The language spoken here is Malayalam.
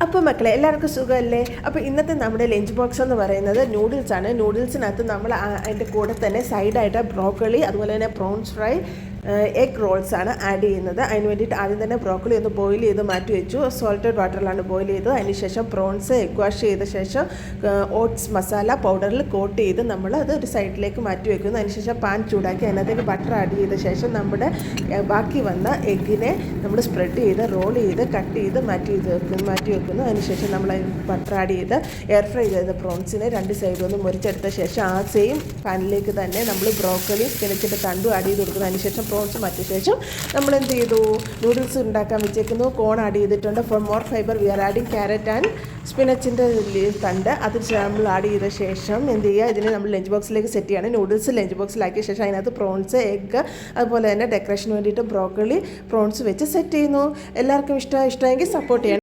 അപ്പോൾ മക്കളെ എല്ലാവർക്കും സുഖമല്ലേ? അപ്പോൾ ഇന്നത്തെ നമ്മുടെ ലഞ്ച് ബോക്സ് എന്ന് പറയുന്നത് നൂഡിൽസാണ്. നൂഡിൽസിനകത്ത് നമ്മൾ അതിൻ്റെ കൂടെ തന്നെ സൈഡായിട്ട് ബ്രോക്കോളി, അതുപോലെ തന്നെ പ്രോൺസ് ഫ്രൈ, എഗ് റോൾസാണ് ആഡ് ചെയ്യുന്നത്. അതിന് വേണ്ടിയിട്ട് ആദ്യം തന്നെ ബ്രോക്കോളി ഒന്ന് ബോയിൽ ചെയ്ത് മാറ്റി വെച്ചു. സോൾട്ടഡ് വാട്ടറിലാണ് ബോയിൽ ചെയ്തത്. അതിനുശേഷം പ്രോൺസ് എഗ് വാഷ് ചെയ്ത ശേഷം ഓട്സ് മസാല പൗഡറിൽ കോട്ട് ചെയ്ത് നമ്മൾ അത് ഒരു സൈഡിലേക്ക് മാറ്റി വെക്കുന്നു. അതിനുശേഷം പാൻ ചൂടാക്കി അതിനകത്തേക്ക് ബട്ടർ ആഡ് ചെയ്ത ശേഷം നമ്മുടെ ബാക്കി വന്ന എഗ്ഗിനെ നമ്മൾ സ്പ്രെഡ് ചെയ്ത് റോൾ ചെയ്ത് കട്ട് ചെയ്ത് മാറ്റി വെക്കുന്നു. അതിനുശേഷം നമ്മൾ ബട്ടർ ആഡ് ചെയ്ത് എയർ ഫ്രൈ ചെയ്ത പ്രോൺസിനെ രണ്ട് സൈഡും ഒന്ന് മുറിച്ചെടുത്ത ശേഷം ആ സെയിം പാനിലേക്ക് തന്നെ നമ്മൾ ബ്രോക്കോളിയും സ്പിനച്ചിൻ്റെ തണ്ടും ആഡ് ചെയ്ത് കൊടുക്കുന്നു. അതിനുശേഷം പ്രോൺസ് മാറ്റിയ ശേഷം നമ്മൾ എന്ത് ചെയ്തു, നൂഡിൽസ് ഉണ്ടാക്കാൻ വെച്ചേക്കുന്നു. കോൺ ആഡ് ചെയ്തിട്ടുണ്ട്. For more fibre we are adding carrot and സ്പിനച്ചിൻ്റെ തണ്ട്. അത് നമ്മൾ ആഡ് ചെയ്ത ശേഷം എന്ത് ചെയ്യുക, ഇതിനെ നമ്മൾ ലഞ്ച് ബോക്സിലേക്ക് സെറ്റ് ചെയ്യണം. നൂഡിൽസ് ലഞ്ച് ബോക്സിലാക്കിയ ശേഷം അതിനകത്ത് പ്രോൺസ്, എഗ്ഗ്, അതുപോലെ തന്നെ ഡെക്കറേഷന് വേണ്ടിയിട്ട് ബ്രോക്കോളി, പ്രോൺസ് വെച്ച് സെറ്റ് ചെയ്യുന്നു. എല്ലാവർക്കും ഇഷ്ടമെങ്കിൽ സപ്പോർട്ട് ചെയ്യണം.